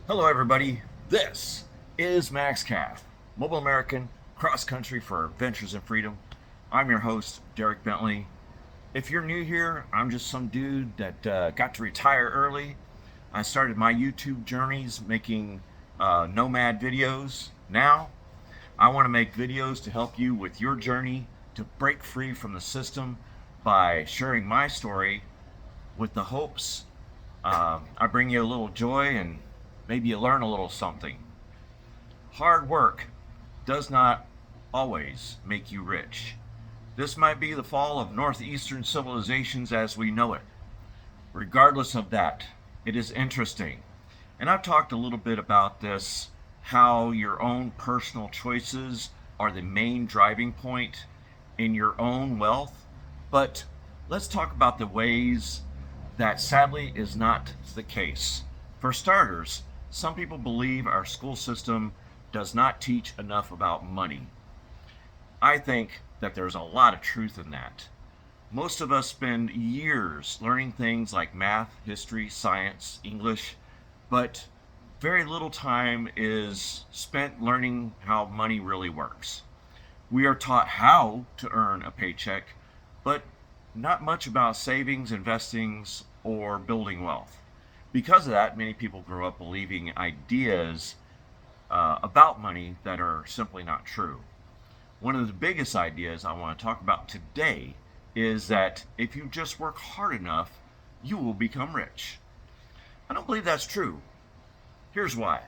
Hello, everybody. This is maxcaf, Mobile American Cross Country for Adventures and Freedom. I'm your host, Derek Bentley. If you're new here, I'm just some dude that got to retire early. I started my YouTube journeys making nomad videos. Now, I want to make videos to help you with your journey to break free from the system by sharing my story with the hopes I bring you a little joy and maybe you learn a little something. Hard work does not always make you rich. This might be the fall of northeastern civilizations as we know it. Regardless of that, it is interesting. And I've talked a little bit about this, how your own personal choices are the main driving point in your own wealth. But let's talk about the ways that sadly is not the case. For starters, some people believe our school system does not teach enough about money. I think that there's a lot of truth in that. Most of us spend years learning things like math, history, science, English, but very little time is spent learning how money really works. We are taught how to earn a paycheck, but not much about savings, investings, or building wealth. Because of that, many people grow up believing ideas about money that are simply not true. One of the biggest ideas I want to talk about today is that if you just work hard enough, you will become rich. I don't believe that's true. Here's why.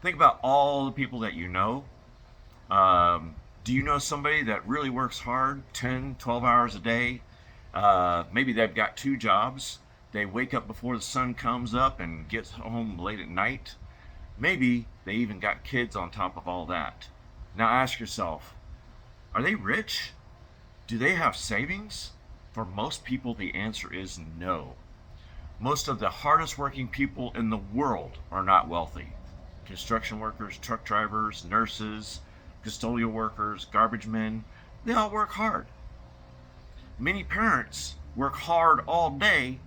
Think about all the people that you know. Do you know somebody that really works hard 10, 12 hours a day? Maybe they've got two jobs. They wake up before the sun comes up and gets home late at night. Maybe they even got kids on top of all that. Now ask yourself, are they rich? Do they have savings? For most people, the answer is no. Most of the hardest working people in the world are not wealthy. Construction workers, truck drivers, nurses, custodial workers, garbage men, they all work hard. Many parents work hard all day,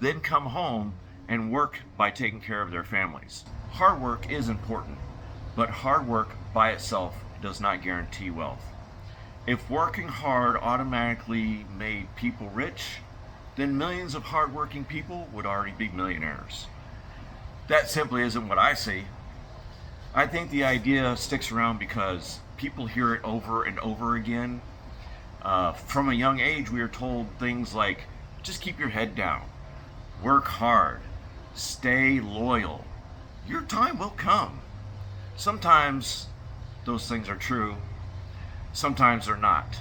then come home and work by taking care of their families. Hard work is important, but hard work by itself does not guarantee wealth. If working hard automatically made people rich, then millions of hardworking people would already be millionaires. That simply isn't what I see. I think the idea sticks around because people hear it over and over again. From a young age, we are told things like, just keep your head down, work hard, stay loyal. Your time will come. Sometimes those things are true. Sometimes they're not.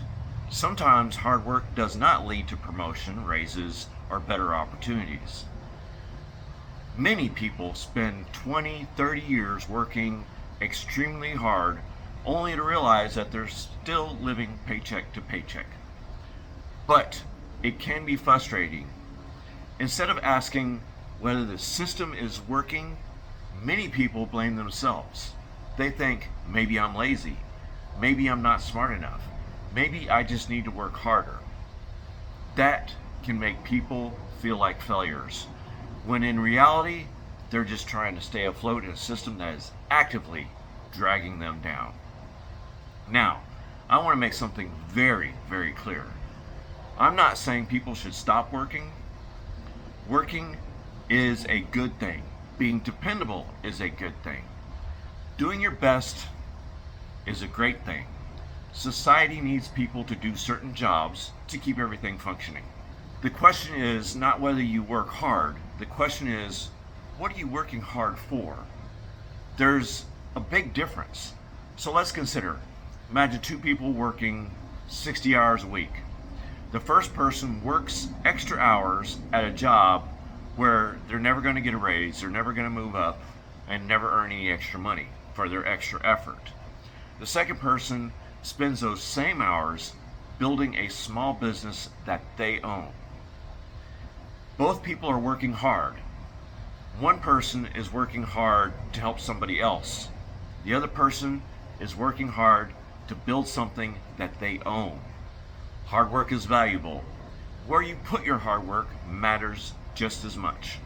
Sometimes hard work does not lead to promotion, raises, or better opportunities. Many people spend 20, 30 years working extremely hard only to realize that they're still living paycheck to paycheck. But it can be frustrating. Instead of asking whether the system is working, many people blame themselves. They think, maybe I'm lazy, maybe I'm not smart enough, maybe I just need to work harder. That can make people feel like failures, when in reality, they're just trying to stay afloat in a system that is actively dragging them down. Now, I want to make something very, very clear. I'm not saying people should stop working. Working is a good thing. Being dependable is a good thing. Doing your best is a great thing. Society needs people to do certain jobs to keep everything functioning. The question is not whether you work hard. The question is, what are you working hard for? There's a big difference. So let's consider, imagine two people working 60 hours a week. The first person works extra hours at a job where they're never going to get a raise, they're never going to move up, and never earn any extra money for their extra effort. The second person spends those same hours building a small business that they own. Both people are working hard. One person is working hard to help somebody else. The other person is working hard to build something that they own. Hard work is valuable. Where you put your hard work matters just as much.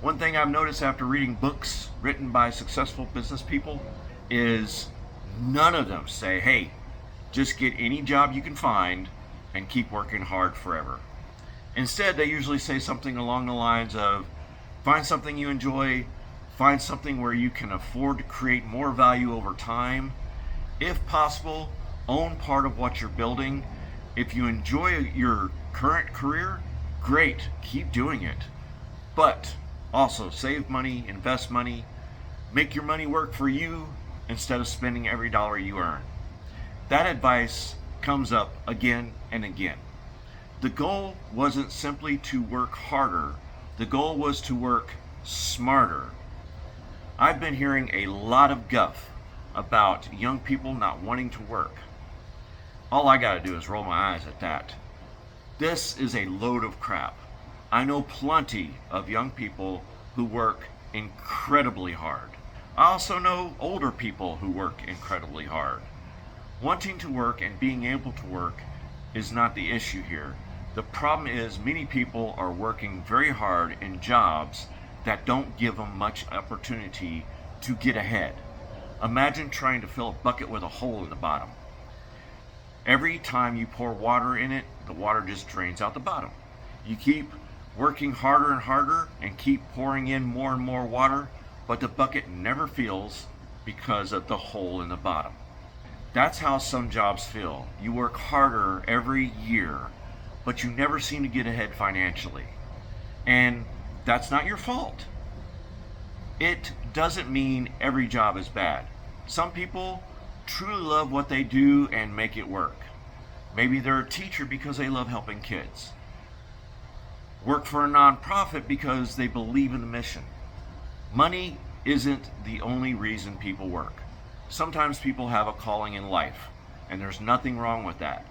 One thing I've noticed after reading books written by successful business people is none of them say, hey, just get any job you can find and keep working hard forever. Instead, they usually say something along the lines of, find something you enjoy, find something where you can afford to create more value over time. If possible, own part of what you're building. If you enjoy your current career, great, keep doing it. But also save money, invest money, make your money work for you instead of spending every dollar you earn. That advice comes up again and again. The goal wasn't simply to work harder, the goal was to work smarter. I've been hearing a lot of guff about young people not wanting to work. All I gotta do is roll my eyes at that. This is a load of crap. I know plenty of young people who work incredibly hard. I also know older people who work incredibly hard. Wanting to work and being able to work is not the issue here. The problem is many people are working very hard in jobs that don't give them much opportunity to get ahead. Imagine trying to fill a bucket with a hole in the bottom. Every time you pour water in it, the water just drains out the bottom. You keep working harder and harder and keep pouring in more and more water, but the bucket never fills because of the hole in the bottom. That's how some jobs feel. You work harder every year, but you never seem to get ahead financially. And that's not your fault. It doesn't mean every job is bad. Some people truly love what they do and make it work. Maybe they're a teacher because they love helping kids. Work for a nonprofit because they believe in the mission. Money isn't the only reason people work. Sometimes people have a calling in life, and there's nothing wrong with that.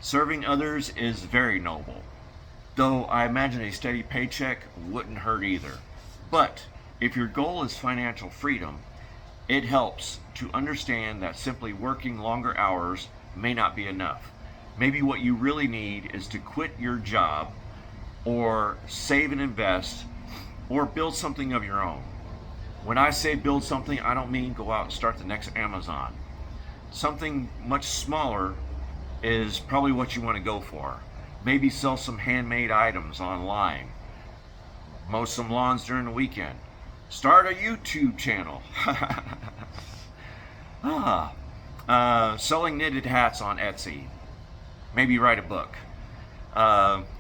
Serving others is very noble, though I imagine a steady paycheck wouldn't hurt either. But if your goal is financial freedom, it helps to understand that simply working longer hours may not be enough. Maybe what you really need is to quit your job or save and invest or build something of your own. When I say build something, I don't mean go out and start the next Amazon. Something much smaller is probably what you want to go for. Maybe sell some handmade items online. Mow some lawns during the weekend. Start a YouTube channel. Selling knitted hats on Etsy. Maybe write a book.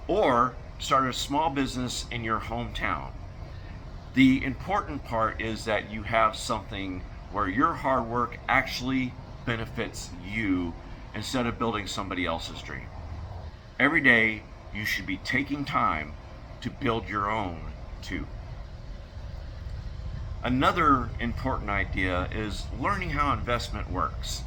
Or start a small business in your hometown. The important part is that you have something where your hard work actually benefits you instead of building somebody else's dream. Every day you should be taking time to build your own too. Another important idea is learning how investment works.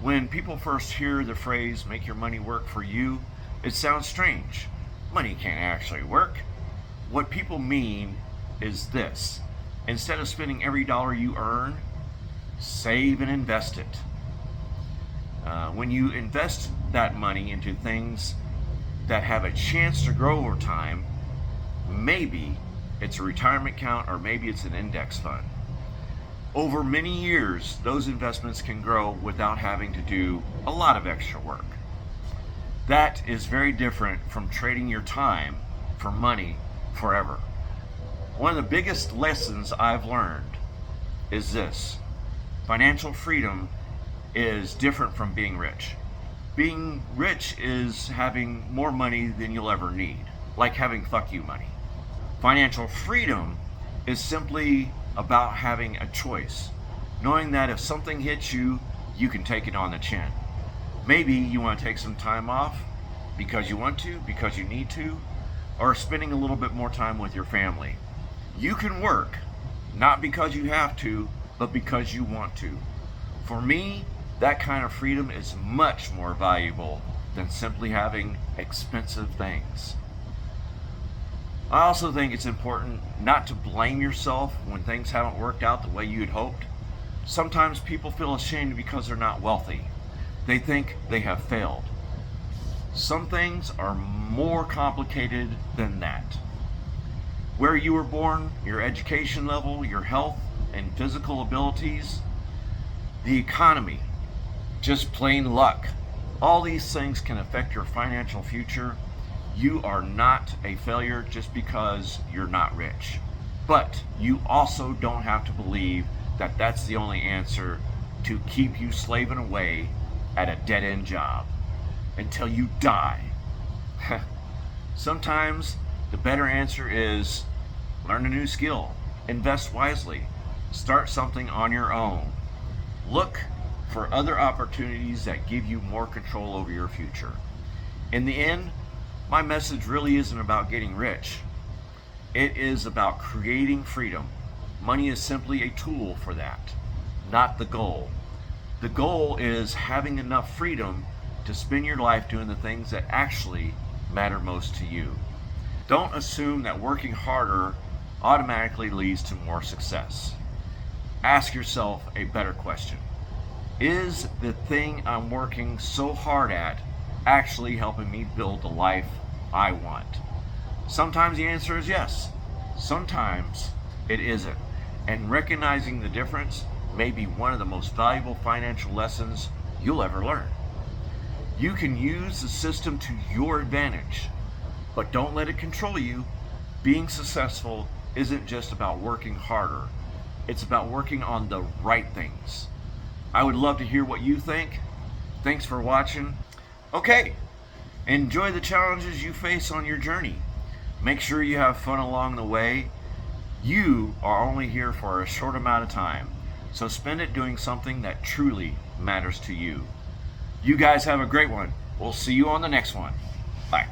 When people first hear the phrase make your money work for you, it sounds strange. Money can't actually work. What people mean is this: instead of spending every dollar you earn, save and invest it. When you invest that money into things that have a chance to grow over time, maybe it's a retirement account or maybe it's an index fund. Over many years, those investments can grow without having to do a lot of extra work. That is very different from trading your time for money forever. One of the biggest lessons I've learned is this: financial freedom is different from being rich. Being rich is having more money than you'll ever need, like having fuck you money. Financial freedom is simply about having a choice, knowing that if something hits you, you can take it on the chin. Maybe you want to take some time off because you want to, because you need to, or spending a little bit more time with your family. You can work, not because you have to, but because you want to. For me, that kind of freedom is much more valuable than simply having expensive things. I also think it's important not to blame yourself when things haven't worked out the way you'd hoped. Sometimes people feel ashamed because they're not wealthy. They think they have failed. Some things are more complicated than that. Where you were born, your education level, your health and physical abilities, the economy, just plain luck. All these things can affect your financial future. You are not a failure just because you're not rich. But you also don't have to believe that that's the only answer to keep you slaving away at a dead-end job until you die. Sometimes the better answer is learn a new skill, invest wisely, start something on your own. Look for other opportunities that give you more control over your future. In the end, my message really isn't about getting rich. It is about creating freedom. Money is simply a tool for that, not the goal. The goal is having enough freedom to spend your life doing the things that actually matter most to you. Don't assume that working harder automatically leads to more success. Ask yourself a better question. Is the thing I'm working so hard at actually helping me build the life I want? Sometimes the answer is yes. Sometimes it isn't. And recognizing the difference may be one of the most valuable financial lessons you'll ever learn. You can use the system to your advantage, but don't let it control you. Being successful isn't just about working harder. It's about working on the right things. I would love to hear what you think. Thanks for watching. Okay, enjoy the challenges you face on your journey. Make sure you have fun along the way. You are only here for a short amount of time, so spend it doing something that truly matters to you. You guys have a great one. We'll see you on the next one. Bye.